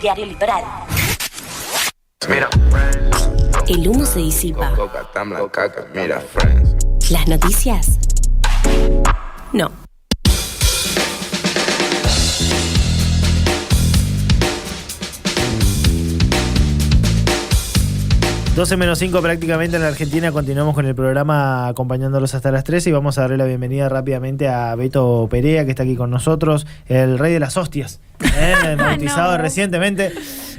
@Diario Litoral. El humo se disipa. Las noticias, no. 12:05 prácticamente en la Argentina. Continuamos con el programa acompañándolos hasta las 13 y vamos a darle la bienvenida rápidamente a Beto Perea, que está aquí con nosotros, el rey de las hostias, bautizado recientemente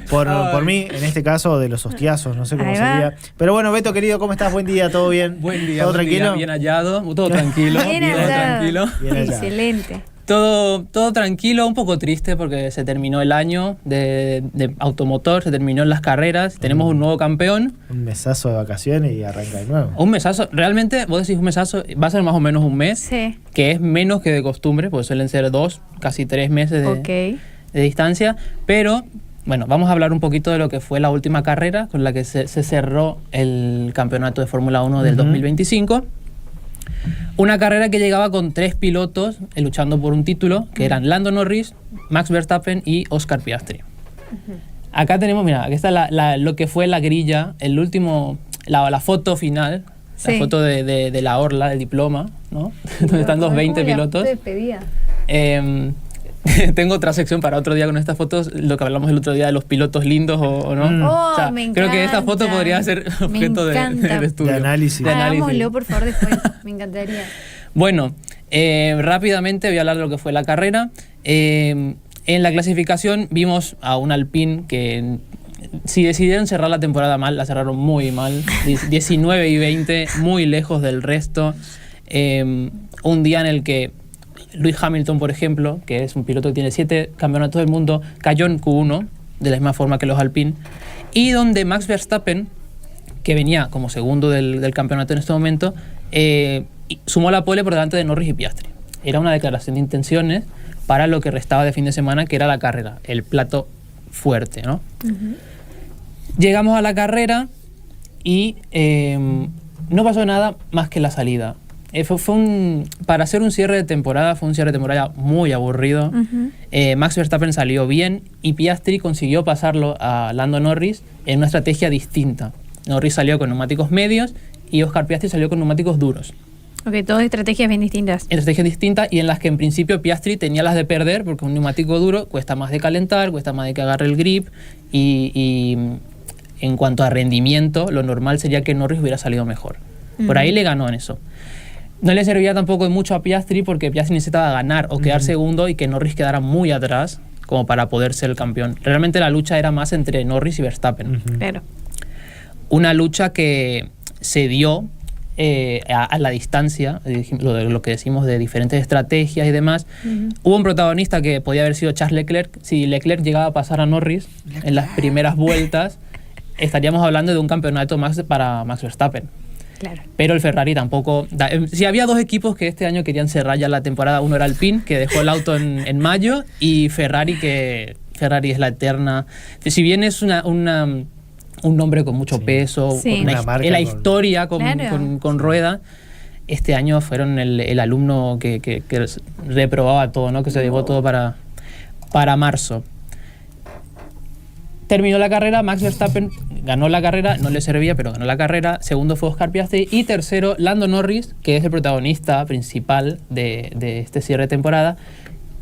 por mí, en este caso de los hostiazos, no sé cómo sería. Pero bueno, Beto querido, ¿cómo estás? Buen día, ¿todo bien? Buen día, ¿todo tranquilo? Bien hallado, todo tranquilo. Bien tranquilo. Excelente. Todo tranquilo, un poco triste porque se terminó el año de automotor, se terminó las carreras, tenemos un nuevo campeón. Un mesazo de vacaciones y arranca de nuevo. Un mesazo, realmente vos decís un mesazo, va a ser más o menos un mes, Sí. que es menos que de costumbre, porque suelen ser 2, casi 3 meses de distancia, pero bueno, vamos a hablar un poquito de lo que fue la última carrera con la que se cerró el campeonato de Fórmula 1 del 2025. Una carrera que llegaba con 3 pilotos luchando por un título, que eran Lando Norris, Max Verstappen y Oscar Piastri. Acá tenemos, mira, aquí está lo que fue la grilla, el último, la foto final, la foto de la orla, del diploma, ¿no? Donde están los 20 pilotos. Tengo otra sección para otro día con estas fotos, lo que hablamos el otro día de los pilotos lindos o no. O sea, me encanta. Creo que esta foto podría ser objeto de estudio. De análisis. Hagámoslo, por favor, después. Me encantaría. Bueno, rápidamente voy a hablar de lo que fue la carrera. En la clasificación vimos a un Alpine que, si decidieron cerrar la temporada mal, la cerraron muy mal. 19 y 20, muy lejos del resto. Un día en el que Lewis Hamilton, por ejemplo, que es un piloto que tiene 7 campeonatos del mundo, cayó en Q1, de la misma forma que los Alpine, y donde Max Verstappen, que venía como segundo del campeonato en este momento, sumó la pole por delante de Norris y Piastri. Era una declaración de intenciones para lo que restaba de fin de semana, que era la carrera, el plato fuerte, ¿no? Llegamos a la carrera y no pasó nada más que la salida. Para hacer un cierre de temporada, fue un cierre de temporada muy aburrido. Max Verstappen salió bien y Piastri consiguió pasarlo a Lando Norris en una estrategia distinta. Norris salió con neumáticos medios y Oscar Piastri salió con neumáticos duros. Ok, todas estrategias bien distintas. Estrategias distintas y en las que en principio Piastri tenía las de perder, porque un neumático duro cuesta más de calentar, cuesta más de que agarre el grip y en cuanto a rendimiento, lo normal sería que Norris hubiera salido mejor. Por ahí le ganó en eso. No le servía tampoco mucho a Piastri porque Piastri necesitaba ganar o quedar segundo y que Norris quedara muy atrás como para poder ser el campeón. Realmente la lucha era más entre Norris y Verstappen. Claro. Una lucha que se dio a la distancia, lo que decimos de diferentes estrategias y demás. Hubo un protagonista que podía haber sido Charles Leclerc. Si Leclerc llegaba a pasar a Norris en las primeras vueltas, estaríamos hablando de un campeonato más para Max Verstappen. Claro. Pero el Ferrari tampoco... Si había 2 equipos que este año querían cerrar ya la temporada, uno era Alpine, que dejó el auto en mayo, y Ferrari, que Ferrari es la eterna... Si bien es un nombre con mucho peso, con la historia con rueda, este año fueron el alumno que reprobaba todo, ¿no? Que se llevó todo para marzo. Terminó la carrera, Max Verstappen ganó la carrera, no le servía, pero ganó la carrera. Segundo fue Oscar Piastri y tercero Lando Norris, que es el protagonista principal de este cierre de temporada.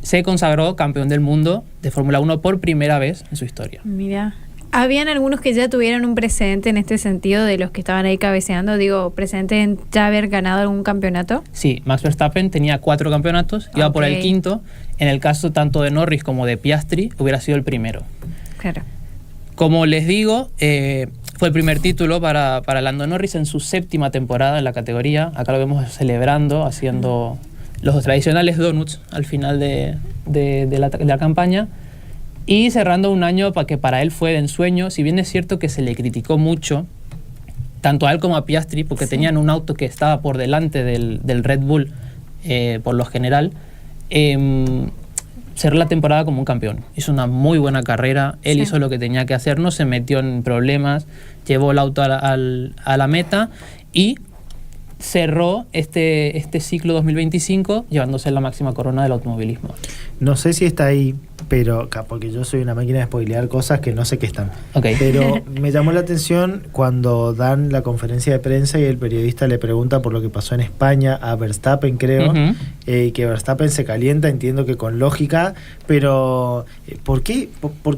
Se consagró campeón del mundo de Fórmula 1 por primera vez en su historia. Mira, habían algunos que ya tuvieron un precedente en este sentido de los que estaban ahí cabeceando, digo, precedente en ya haber ganado algún campeonato. Sí, Max Verstappen tenía 4 campeonatos, iba por el 5º. En el caso tanto de Norris como de Piastri, hubiera sido el primero. Claro. Como les digo, fue el primer título para Lando Norris en su 7ª temporada en la categoría. Acá lo vemos celebrando, haciendo los tradicionales donuts al final de la campaña. Y cerrando un año que para él fue de ensueño, si bien es cierto que se le criticó mucho, tanto a él como a Piastri, porque tenían un auto que estaba por delante del Red Bull, por lo general, cerró la temporada como un campeón. Hizo una muy buena carrera, él hizo lo que tenía que hacer, no se metió en problemas, llevó el auto a la meta y cerró este ciclo 2025 llevándose la máxima corona del automovilismo. No sé si está ahí, pero porque yo soy una máquina de spoilear cosas que no sé qué están. Okay. Pero me llamó la atención cuando dan la conferencia de prensa y el periodista le pregunta por lo que pasó en España a Verstappen, creo, Uh-huh. Que Verstappen se calienta, entiendo que con lógica, pero ¿por qué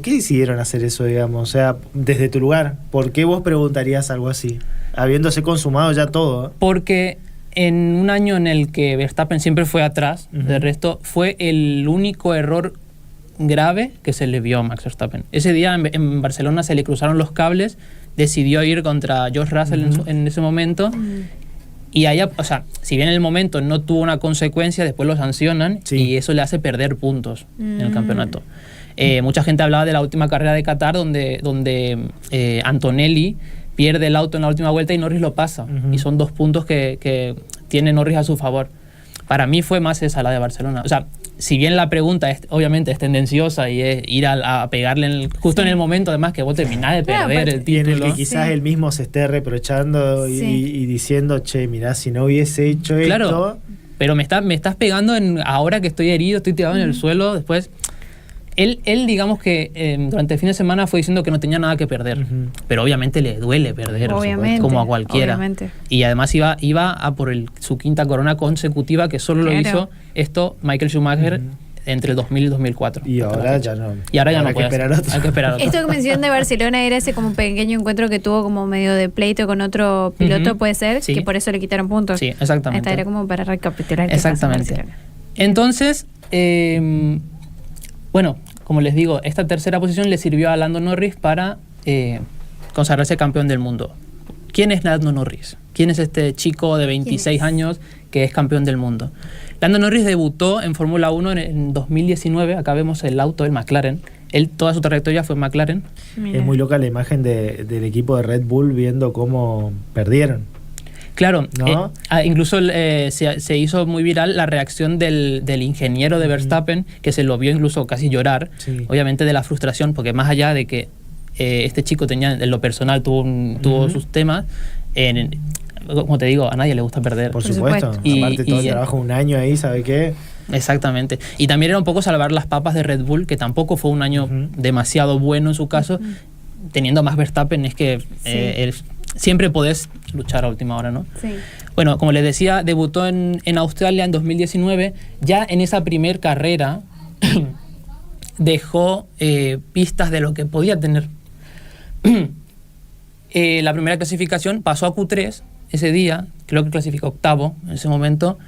decidieron hacer eso, digamos? O sea, desde tu lugar, ¿por qué vos preguntarías algo así? Habiéndose consumado ya todo. Porque en un año en el que Verstappen siempre fue atrás del resto, fue el único error grave que se le vio a Max Verstappen. Ese día en Barcelona se le cruzaron los cables, decidió ir contra George Russell en ese momento. Y allá, o sea, si bien en el momento no tuvo una consecuencia, después lo sancionan y eso le hace perder puntos en el campeonato. Mucha gente hablaba de la última carrera de Qatar donde Antonelli pierde el auto en la última vuelta y Norris lo pasa. Y son 2 puntos que tiene Norris a su favor. Para mí fue más esa la de Barcelona. O sea, si bien la pregunta obviamente es tendenciosa y es ir a pegarle justo en el momento además que vos terminás de perder el título. Y en el que quizás él mismo se esté reprochando y diciendo, che, mirá, si no hubiese hecho esto... Pero me estás pegando ahora que estoy herido, estoy tirado en el suelo, después... Él digamos que durante el fin de semana fue diciendo que no tenía nada que perder, pero obviamente le duele perder, como a cualquiera. Obviamente. Y además iba a por su 5ª corona consecutiva, que solo lo hizo Michael Schumacher entre el 2000 y 2004. Y ahora ya no. Y ahora ya no puede esperar otro. Hay que esperar otro. Esto que mencionan de Barcelona era ese como pequeño encuentro que tuvo como medio de pleito con otro piloto, puede ser, que por eso le quitaron puntos. Sí, exactamente. Esta era como para recapitular. Exactamente. Entonces, bueno, como les digo, esta 3ª posición le sirvió a Lando Norris para consagrarse campeón del mundo. ¿Quién es Lando Norris? ¿Quién es este chico de 26 años que es campeón del mundo? Lando Norris debutó en Fórmula 1 en 2019. Acá vemos el auto del McLaren. Toda su trayectoria fue en McLaren. Mira. Es muy loca la imagen del equipo de Red Bull viendo cómo perdieron. Claro, ¿no? Incluso se hizo muy viral la reacción del ingeniero de Verstappen, que se lo vio incluso casi llorar, obviamente de la frustración, porque más allá de que este chico tenía, en lo personal, tuvo sus temas, como te digo, a nadie le gusta perder. Por supuesto. Aparte todo el trabajo, un año ahí, ¿sabe qué? Exactamente. Y también era un poco salvar las papas de Red Bull, que tampoco fue un año demasiado bueno en su caso, teniendo más Verstappen, es que siempre podés luchar a última hora, ¿no? Sí. Bueno, como les decía, debutó en Australia en 2019. Ya en esa primer carrera dejó pistas de lo que podía tener. La primera clasificación pasó a Q3 ese día, creo que clasificó 8º en ese momento.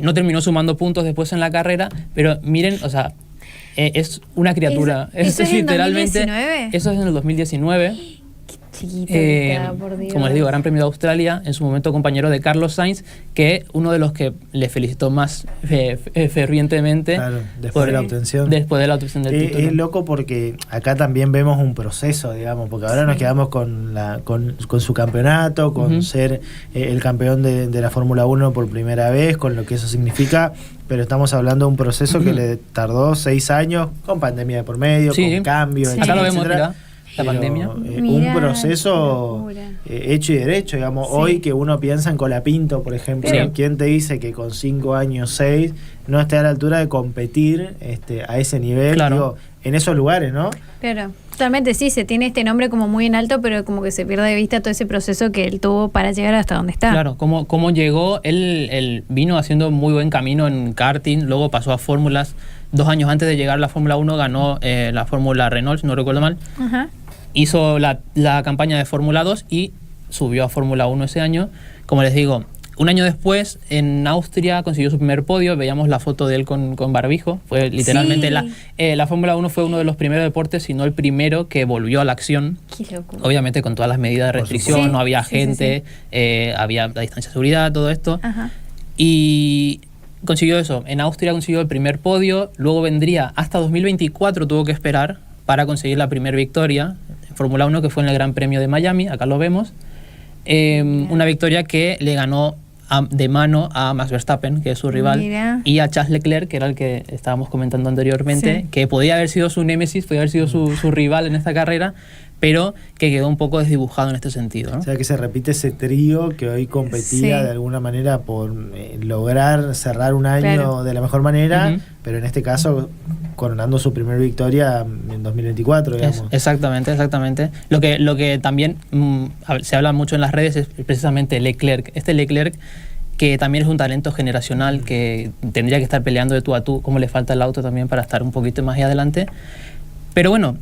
No terminó sumando puntos después en la carrera, pero miren, o sea, es una criatura. ¿Eso es literalmente. en 2019? Eso es en el 2019. Chiquita, por Dios. Como les digo, Gran Premio de Australia, en su momento compañero de Carlos Sainz, que uno de los que le felicitó más fervientemente. Claro, después de la obtención. Después de la obtención del título. Es loco porque acá también vemos un proceso, digamos, porque ahora nos quedamos con su campeonato, con ser el campeón de la Fórmula 1 por primera vez, con lo que eso significa, pero estamos hablando de un proceso que le tardó 6 años, con pandemia de por medio, con cambios, acá lo vemos, mirá. La pandemia. Un proceso hecho y derecho, digamos. Hoy que uno piensa en Colapinto, por ejemplo, ¿quién te dice que con 5 años, 6, no esté a la altura de competir a ese nivel? Claro. Digo, en esos lugares, ¿no? Claro, totalmente, sí, se tiene este nombre como muy en alto, pero como que se pierde de vista todo ese proceso que él tuvo para llegar hasta donde está. Claro, cómo llegó, él vino haciendo muy buen camino en karting, luego pasó a fórmulas. 2 años antes de llegar a la Fórmula 1 ganó la Fórmula Renault, si no recuerdo mal. Hizo la campaña de Fórmula 2 y subió a Fórmula 1 ese año. Como les digo, un año después en Austria consiguió su primer podio. Veíamos la foto de él con barbijo. Fue literalmente la Fórmula 1 fue uno de los primeros deportes, si no el primero, que volvió a la acción. Qué locura. Obviamente con todas las medidas de restricción, no había gente, había la distancia de seguridad, todo esto. Y consiguió eso. En Austria consiguió el primer podio. Luego vendría hasta 2024, tuvo que esperar para conseguir la primera victoria en Fórmula 1, que fue en el Gran Premio de Miami. Acá lo vemos. Una victoria que le ganó de mano a Max Verstappen, que es su rival, y a Charles Leclerc, que era el que estábamos comentando anteriormente, que podía haber sido su némesis, podía haber sido su rival en esta carrera, pero que quedó un poco desdibujado en este sentido, ¿no? O sea, que se repite ese trío que hoy competía Sí. de alguna manera por lograr cerrar un año Claro. de la mejor manera, Ujú. pero en este caso coronando su primera victoria en 2024, digamos. Exactamente. Lo que también se habla mucho en las redes es precisamente Leclerc. Este Leclerc, que también es un talento generacional, que tendría que estar peleando de tú a tú, como le falta el auto también para estar un poquito más ahí adelante. Pero bueno,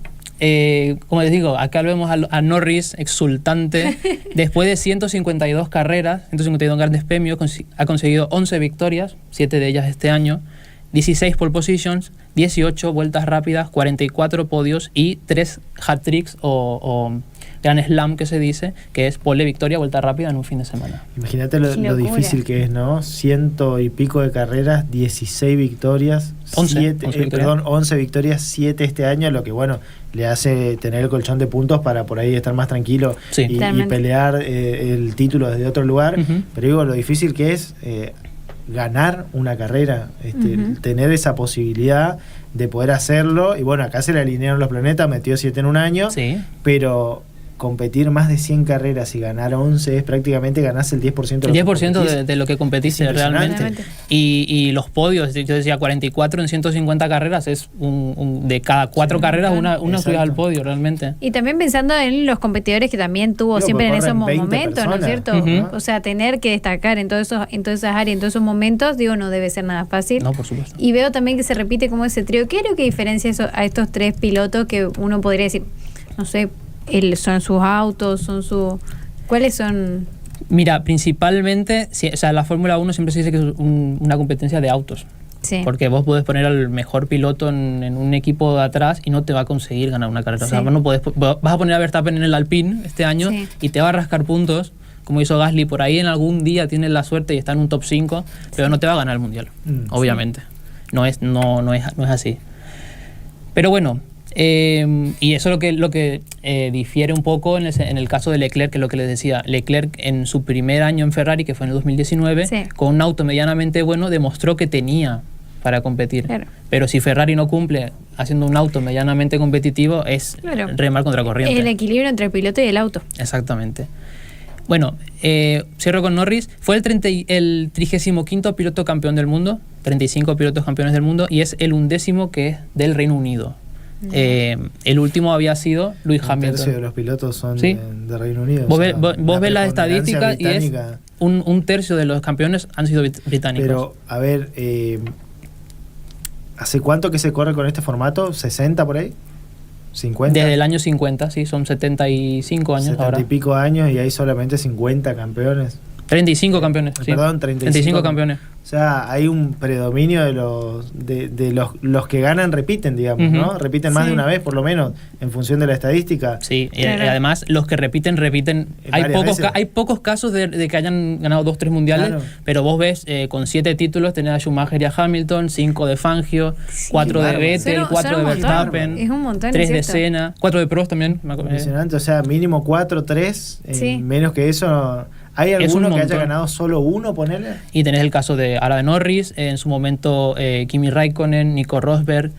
como les digo, acá lo vemos a Norris exultante. Después de 152 carreras, 152 grandes premios, ha conseguido 11 victorias, 7 de ellas este año, 16 pole positions, 18 vueltas rápidas, 44 podios y 3 hat-tricks o Grand Slam, que se dice, que es pole, victoria, vuelta rápida en un fin de semana. Imagínate Qué lo locura. difícil que es, ¿no? 100 y pico de carreras, 16 victorias, 11 11 11 victorias, 7 este año, lo que bueno, le hace tener el colchón de puntos para por ahí estar más tranquilo Sí. y Totalmente. pelear el título desde otro lugar. Ujú. Pero digo, lo difícil que es ganar una carrera, Ujú. tener esa posibilidad de poder hacerlo. Y bueno, acá se le alinearon los planetas, metió 7 en un año, Sí. pero competir más de 100 carreras y ganar 11 es prácticamente ganarse el 10% El de lo que 10% competís. de lo que competiste Es impresionante. realmente. Y los podios, yo decía 44 en 150 carreras, es de cada 4 Sí, carreras una exacto. subida al podio realmente. Y también pensando en los competidores que también tuvo Digo, siempre en porque esos corren 20 momentos, ¿no es personas, cierto? Ujú. O sea, tener que destacar en todas esas áreas, en todos esos momentos, digo, no debe ser nada fácil. No, por supuesto. Y veo también que se repite como ese trío. ¿Qué es lo que diferencia eso a estos 3 pilotos que uno podría decir, no sé, son sus autos, ¿cuáles son? Mira, principalmente, o sea, la Fórmula 1 siempre se dice que es una competencia de autos. Sí. Porque vos podés poner al mejor piloto en un equipo de atrás y no te va a conseguir ganar una carrera. O sea, Sí. vos no podés, vas a poner a Verstappen en el Alpine este año Sí. y te va a rascar puntos, como hizo Gasly. Por ahí en algún día tiene la suerte y está en un top 5, pero no te va a ganar el Mundial, obviamente. No es así. Pero bueno, y eso es lo que difiere un poco en el caso de Leclerc, que es lo que les decía. Leclerc en su primer año en Ferrari, que fue en el 2019, Sí. con un auto medianamente bueno, demostró que tenía para competir. Claro. Pero si Ferrari no cumple haciendo un auto medianamente competitivo, es Claro. remar contra corriente. El equilibrio entre el piloto y el auto. Exactamente. Bueno, cierro con Norris. Fue el 35º piloto campeón del mundo, 35 pilotos campeones del mundo, y es el 11º que es del Reino Unido. El último había sido Lewis Un tercio de Hamilton. los pilotos son Sí. de Reino Unido. Vos o ves, sea, vos ves las preponderancia estadísticas y es británica. un tercio de los campeones han sido británicos. Pero, a ver, ¿hace cuánto que se corre con este formato? ¿60 por ahí? ¿50? Desde el año 50, sí, son 75 años 70 ahora. y pico años y hay solamente 50 campeones. 35 campeones, sí. Perdón, 35 campeones. O sea, hay un predominio de los que ganan repiten, digamos, Ujú. ¿no? Repiten más Sí. de una vez, por lo menos, en función de la estadística. Sí, y Claro. además los que repiten. Hay Varias pocos, veces. hay pocos casos de que hayan ganado 2-3 mundiales, Claro. pero vos ves con 7 títulos tenés a Schumacher y a Hamilton, 5 de Fangio, Sí. 4 de Bárbaro. Vettel, Son 4 de un montón. Verstappen, Es un montón, 3 de es cierto. Senna, 4 de Prost también. Impresionante, o sea, mínimo 4, 3, Sí. menos que eso. ¿Hay Es un alguno que haya montón. ganado solo uno, ponele? Y tenés el caso de Norris, en su momento Kimi Raikkonen, Nico Rosberg.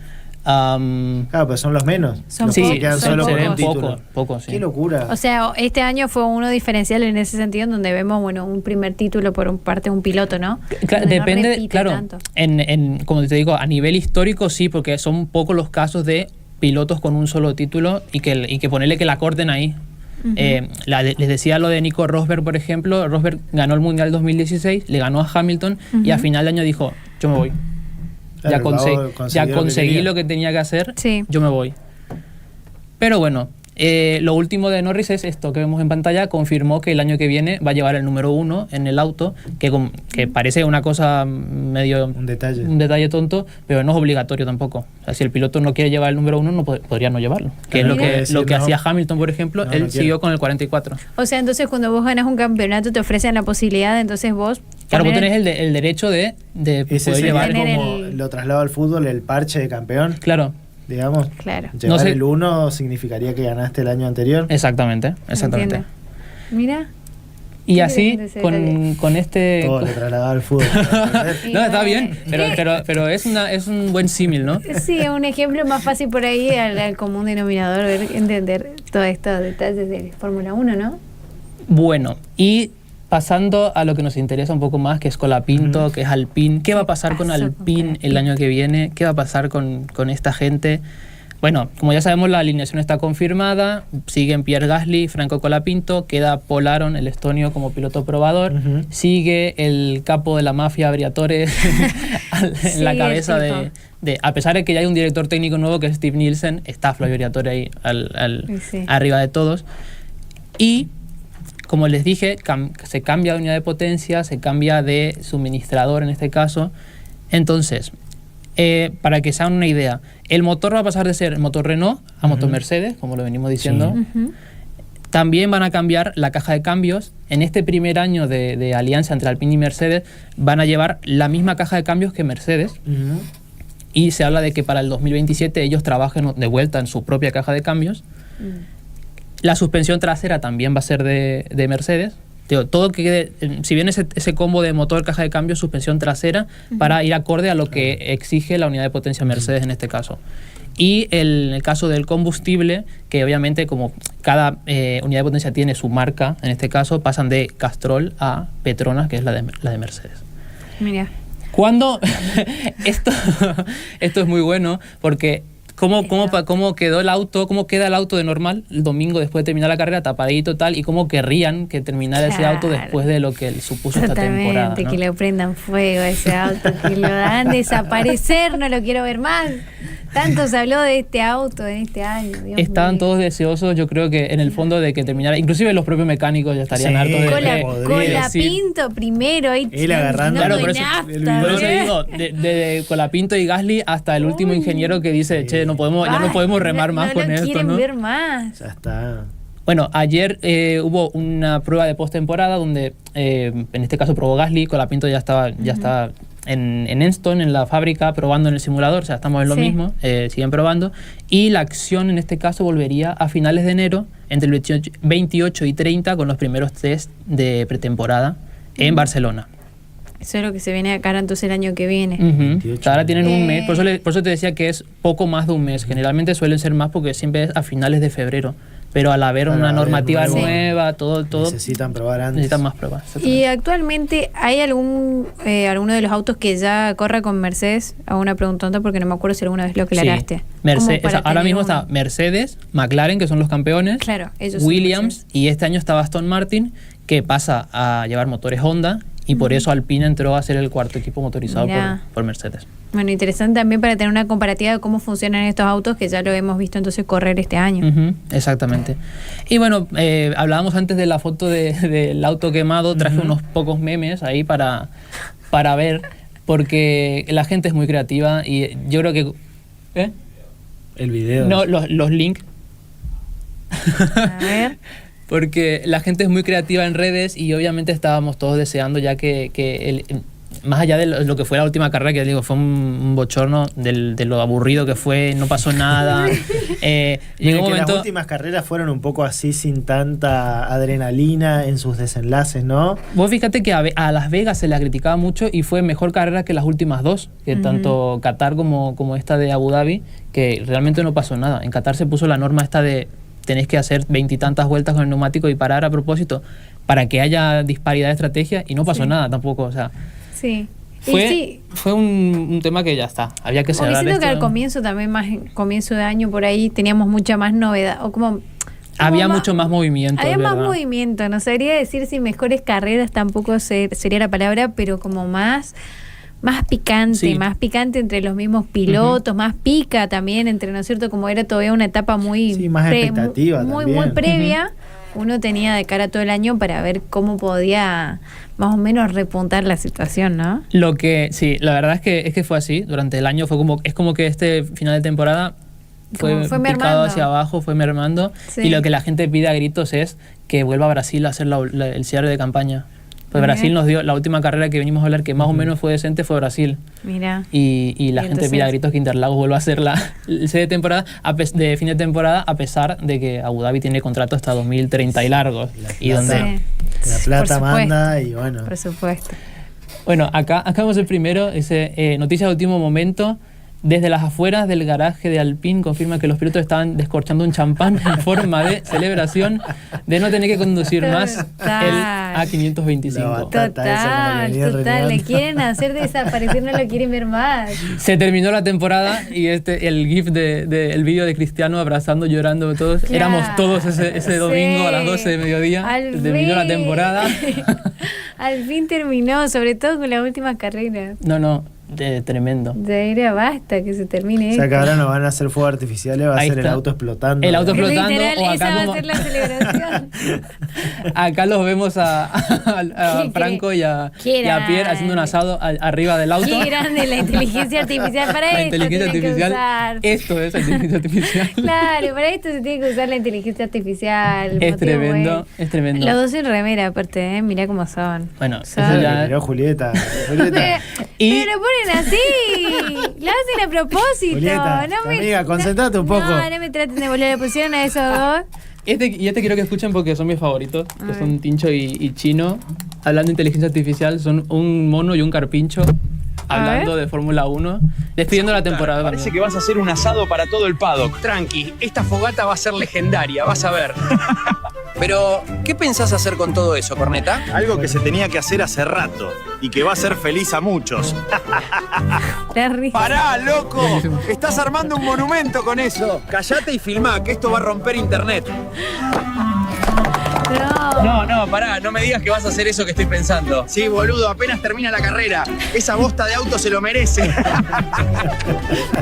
Claro, pero son los menos. Son los sí, que quedan son solo se con ven un título. pocos, sí. Qué locura. O sea, este año fue uno diferencial en ese sentido, en donde vemos, bueno, un primer título por parte de un piloto, ¿no? Claro, Donde no depende, repite claro, tanto. como te digo, a nivel histórico sí, porque son pocos los casos de pilotos con un solo título y que ponerle que la corten ahí. Ujú. Les decía lo de Nico Rosberg, por ejemplo. Rosberg ganó el Mundial 2016, le ganó a Hamilton y a Ujú. final de año dijo, yo me voy. Claro, ya consiguió ya lo que conseguí quería. lo que tenía que hacer, Sí. yo me voy. Pero bueno, lo último de Norris es esto que vemos en pantalla. Confirmó que el año que viene va a llevar el número 1 en el auto, que parece una cosa medio... Un detalle. Un detalle tonto, pero no es obligatorio tampoco. O sea, si el piloto no quiere llevar el número 1, no podría no llevarlo. Que es Claro, lo mira. que, decir, lo que no. hacía Hamilton, por ejemplo. No, Él no quiero. siguió con el 44. O sea, entonces cuando vos ganas un campeonato te ofrecen la posibilidad, entonces vos... Claro, vos poner- tenés el derecho de Ese poder sería llevar... Tener como el- lo traslado al fútbol, el parche de campeón, Claro, digamos. Claro. Llevar No sé. el 1 significaría que ganaste el año anterior. exactamente. Entiendo. Mira. Y ¿Qué así, querés decir? con este... Todo le trasladaba al fútbol. No, está bien, pero es un buen símil, ¿no? Sí, un ejemplo más fácil por ahí al común denominador, entender todos estos detalles de Fórmula 1, ¿no? Bueno, y pasando a lo que nos interesa un poco más, que es Colapinto, que es Alpine. ¿Qué va a pasar con pasó Alpine con el año que viene? ¿Qué va a pasar con esta gente? Bueno, como ya sabemos, la alineación está confirmada. Siguen Pierre Gasly, Franco Colapinto. Queda Paul Aron, el estonio, como piloto probador. Sigue el capo de la mafia, Briatore, en la cabeza de... A pesar de que ya hay un director técnico nuevo, que es Steve Nielsen, está Flavio Briatore ahí arriba de todos. Y, como les dije, se cambia de unidad de potencia, se cambia de suministrador en este caso. Entonces... para que se hagan una idea, el motor va a pasar de ser motor Renault a motor Mercedes, como lo venimos diciendo. También van a cambiar la caja de cambios. En este primer año de alianza entre Alpine y Mercedes van a llevar la misma caja de cambios que Mercedes. Y se habla de que para el 2027 ellos trabajen de vuelta en su propia caja de cambios. La suspensión trasera también va a ser de Mercedes. Todo que quede, si bien ese combo de motor, caja de cambio, suspensión trasera, para ir acorde a lo que exige la unidad de potencia Mercedes en este caso. Y en el caso del combustible, que obviamente como cada unidad de potencia tiene su marca, en este caso pasan de Castrol a Petronas, que es la de Mercedes. Mira. Cuando esto es muy bueno porque ¿Cómo quedó el auto? ¿Cómo queda el auto de normal el domingo después de terminar la carrera, tapadito tal? Y cómo querrían que terminara ese auto después de lo que supuso esta temporada, ¿no? Que le prendan fuego a ese auto, que lo hagan desaparecer, no lo quiero ver más. Tanto se habló de este auto en este año. Estaban todos deseosos, yo creo que en el fondo de que terminara, inclusive los propios mecánicos ya estarían hartos de Colapinto primero, ahí él agarrando. Claro, por eso digo, de Colapinto y Gasly hasta el último ingeniero que dice, che, ya no podemos remar más con esto, ¿no? No quieren ver más. Ya está. Bueno, ayer hubo una prueba de postemporada donde, en este caso probó Gasly, Colapinto ya estaba en Enston, en la fábrica, probando en el simulador, o sea, estamos en lo mismo, siguen probando. Y la acción en este caso volvería a finales de enero, entre el 28 y 30, con los primeros test de pretemporada en Barcelona. Eso es lo que se viene acá entonces el año que viene. Ahora tienen un mes, por eso te decía que es poco más de un mes. Generalmente suelen ser más porque siempre es a finales de febrero. Pero al haber una normativa nueva, todo necesitan probar antes. Necesitan más pruebas. ¿Y actualmente hay alguno de los autos que ya corra con Mercedes? Hago una preguntota porque no me acuerdo si alguna vez lo aclaraste. Ahora mismo está Mercedes, McLaren, que son los campeones, claro, ellos Williams, y este año está Aston Martin, que pasa a llevar motores Honda, y por eso Alpine entró a ser el cuarto equipo motorizado por Mercedes. Bueno, interesante también para tener una comparativa de cómo funcionan estos autos, que ya lo hemos visto entonces correr este año. Exactamente. Y bueno, hablábamos antes de la foto del auto quemado, traje unos pocos memes ahí para ver, porque la gente es muy creativa y yo creo que... El video. No, los links. A ver... Porque la gente es muy creativa en redes y obviamente estábamos todos deseando ya que más allá de lo que fue la última carrera, que digo, fue un bochorno de lo aburrido que fue, no pasó nada. Llegó un momento... Las últimas carreras fueron un poco así, sin tanta adrenalina en sus desenlaces, ¿no? Vos fíjate que a Las Vegas se la criticaba mucho y fue mejor carrera que las últimas dos, que tanto Qatar como esta de Abu Dhabi, que realmente no pasó nada. En Qatar se puso la norma esta de tenés que hacer 20 y tantas vueltas con el neumático y parar a propósito para que haya disparidad de estrategia y no pasó nada tampoco, o sea... Sí. Fue un tema que ya está, había que cerrar. Siento que al comienzo también, más comienzo de año por ahí, teníamos mucha más novedad, o como había mucho más movimiento. Había más movimiento, no sabría decir si mejores carreras tampoco sería la palabra, pero como más picante, más picante entre los mismos pilotos, más pica también entre, ¿no es cierto? Como era todavía una etapa muy... más expectativa muy también. Previa, uno tenía de cara todo el año para ver cómo podía más o menos repuntar la situación, ¿no? La verdad es que fue así, durante el año es como que este final de temporada fue picado hacia abajo, fue mermando, y lo que la gente pide a gritos es que vuelva a Brasil a hacer el cierre de campaña. Pues Mirá. Brasil nos dio, la última carrera que venimos a hablar que más o menos fue decente fue Brasil. Mira. Y la Y gente entonces- pide a gritos que Interlagos vuelva a hacer el C de temporada, de fin de temporada, a pesar de que Abu Dhabi tiene contrato hasta 2030 y largos. Y plata. donde, Sí. La plata Por manda supuesto. y bueno. Por supuesto. bueno, acá vemos el primero, dice, noticias de último momento. Desde las afueras del garaje de Alpine confirma que los pilotos estaban descorchando un champán en forma de celebración de no tener que conducir más el Total. A525. La batalla. esa que Total, le venía total. Le renegando. quieren hacer desaparecer, no lo quieren ver más. Se terminó la temporada y el gif el vídeo de Cristiano abrazando, llorando, todos. Claro. Éramos todos ese domingo a las 12 de mediodía. Al Terminó la fin. temporada. Al fin terminó, sobre todo con la última carrera. No, tremendo. Ya era basta que se termine O sea que esto. ahora no van a hacer fuegos artificiales, va a Ahí ser el está. auto explotando. El auto explotando. Literal, o acá esa va a como- ser la celebración. Acá los vemos a Qué Franco y a qué Pierre haciendo un asado arriba del auto. Qué grande la inteligencia artificial. Para La esto inteligencia tiene que artificial. usar. Esto es la inteligencia artificial. Claro, para esto se tiene que usar la inteligencia artificial. Es motivo tremendo, bueno. es tremendo. Los dos en remera, aparte, ¿eh? Mirá cómo son. Bueno, Son- eso Le ya- miró Julieta. Julieta. Y- Pero ponen así. Lo hacen a propósito. Julieta, amiga, concentrate un poco. No me traten de volver. Le pusieron a esos dos. y este quiero que escuchen porque son mis favoritos, que son Tincho y Chino, hablando de inteligencia artificial, son un mono y un carpincho hablando de Fórmula 1, despidiendo la temporada. Parece también. que vas a hacer un asado para todo el paddock. Tranqui, esta fogata va a ser legendaria, vas a ver. Pero, ¿qué pensás hacer con todo eso, Corneta? Algo que se tenía que hacer hace rato y que va a hacer feliz a muchos. La risa. ¡Pará, loco! Estás armando un monumento con eso. Callate y filmá, que esto va a romper internet. No. No, pará, no me digas que vas a hacer eso que estoy pensando. Sí, boludo, apenas termina la carrera. Esa bosta de auto se lo merece.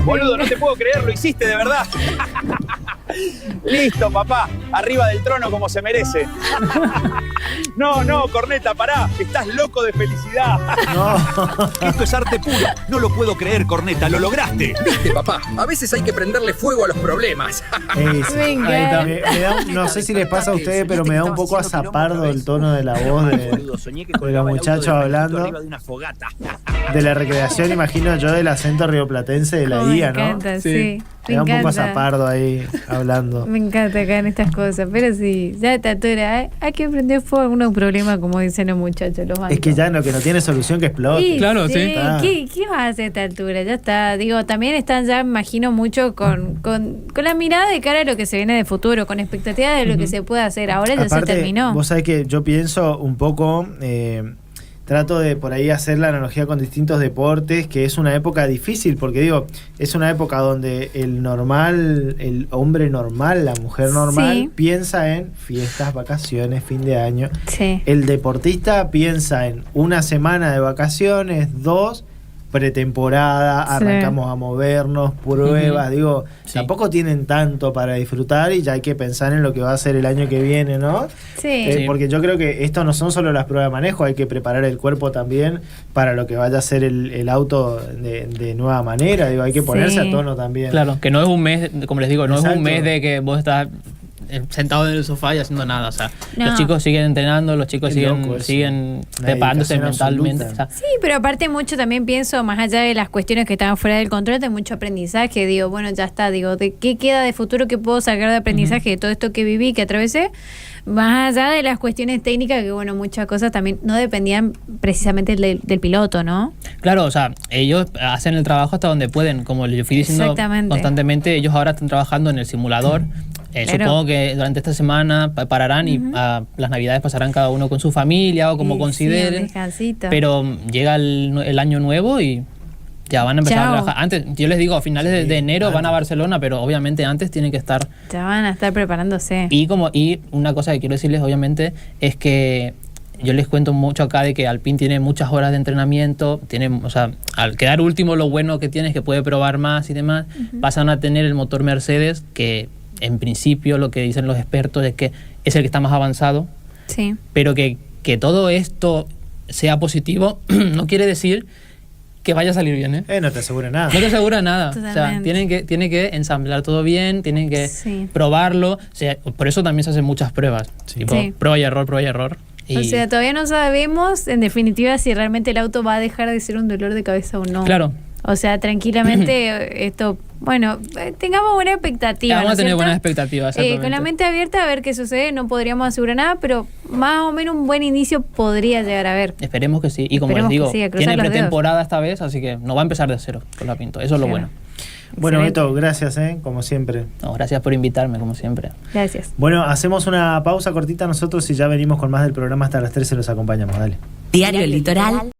Boludo, no te puedo creer, lo hiciste de verdad. Listo, papá. Arriba del trono como se merece. No, Corneta, pará, estás loco de felicidad. Esto es arte puro. No lo puedo creer, Corneta. Lo lograste. Viste, papá, a veces hay que prenderle fuego a los problemas. Ey, sí. Venga. Ahí está. Me da no sé si les pasa a ustedes, pero me da un poco a zapardo el tono de la voz de los muchachos hablando. Arriba de una fogata. De la recreación, imagino yo, del acento rioplatense de la Cómo IA, me ¿no? encanta, Sí. sí. Me da un poco a zapardo ahí hablando. Me encanta acá en estas cosas, pero sí, ya a esta altura hay que prender fuego a algunos problemas, como dicen los muchachos, los bancos. Es que ya lo que no tiene solución que explote. Sí, Claro, sí. Ah. ¿Qué vas a hacer a esta altura? Ya está. Digo, también están ya, imagino, mucho con la mirada de cara a lo que se viene de futuro, con expectativa de lo que se puede hacer. Ahora ya Aparte, se terminó. vos sabés que yo pienso un poco, trato de por ahí hacer la analogía con distintos deportes, que es una época difícil, porque digo, es una época donde el hombre normal, la mujer normal, Sí. piensa en fiestas, vacaciones, fin de año. Sí. El deportista piensa en una semana de vacaciones, 2, pretemporada, Sí. arrancamos a movernos, pruebas, digo, Sí. tampoco tienen tanto para disfrutar y ya hay que pensar en lo que va a ser el año que viene, ¿no? Sí. Sí. Porque yo creo que esto no son solo las pruebas de manejo, hay que preparar el cuerpo también para lo que vaya a ser el auto de nueva manera, digo, hay que ponerse Sí. a tono también. Claro, que no es un mes, como les digo, no es Exacto. un mes de que vos estás sentado en el sofá y haciendo nada. O sea, No. los chicos siguen entrenando, los chicos Qué loco eso. siguen Una preparándose dedicación mentalmente. absoluta. O sea, Sí, pero aparte mucho también pienso, más allá de las cuestiones que estaban fuera del control, de mucho aprendizaje. Digo, bueno, ya está, digo, ¿de qué queda de futuro que puedo sacar de aprendizaje de todo esto que viví, que atravesé? Más allá de las cuestiones técnicas, que bueno, muchas cosas también no dependían precisamente del piloto, ¿no? claro, o sea, ellos hacen el trabajo hasta donde pueden, como yo fui diciendo Exactamente. constantemente, ellos ahora están trabajando en el simulador. Claro. Supongo que durante esta semana pararán y las navidades pasarán cada uno con su familia o como Y sí, consideren. un descansito. Pero llega el año nuevo y ya van a empezar Chao. a trabajar. Antes, yo les digo, a finales de enero van a antes. Barcelona, pero obviamente antes tienen que estar. Ya van a estar preparándose. Y una cosa que quiero decirles, obviamente, es que yo les cuento mucho acá de que Alpine tiene muchas horas de entrenamiento, o sea, al quedar último lo bueno que tiene es que puede probar más y demás, pasan a tener el motor Mercedes, que en principio lo que dicen los expertos es que es el que está más avanzado, Sí. pero que todo esto sea positivo no quiere decir que vaya a salir bien, ¿eh? No te asegura nada. No te asegura nada. O sea, Totalmente. tienen que ensamblar todo bien, tienen que Sí. probarlo. O sea, por eso también se hacen muchas pruebas. Sí. Tipo, Sí. prueba y error, prueba y error. O sea, todavía no sabemos, en definitiva, si realmente el auto va a dejar de ser un dolor de cabeza o no. Claro. O sea, tranquilamente esto, bueno, tengamos buena expectativa. Vamos ¿no a tener cierto? buenas expectativas. Con la mente abierta a ver qué sucede, no podríamos asegurar nada, pero más o menos un buen inicio podría llegar a ver. Esperemos que sí. Y como Esperemos les digo, que sí, a cruzar tiene los dedos. pretemporada esta vez, así que no va a empezar de cero con la Pinto. Eso es lo Claro. bueno. Bueno, Excelente. Beto, gracias, como siempre. No, gracias por invitarme, como siempre. Gracias. Bueno, hacemos una pausa cortita nosotros y ya venimos con más del programa hasta las 13, los acompañamos, dale. Diario El Litoral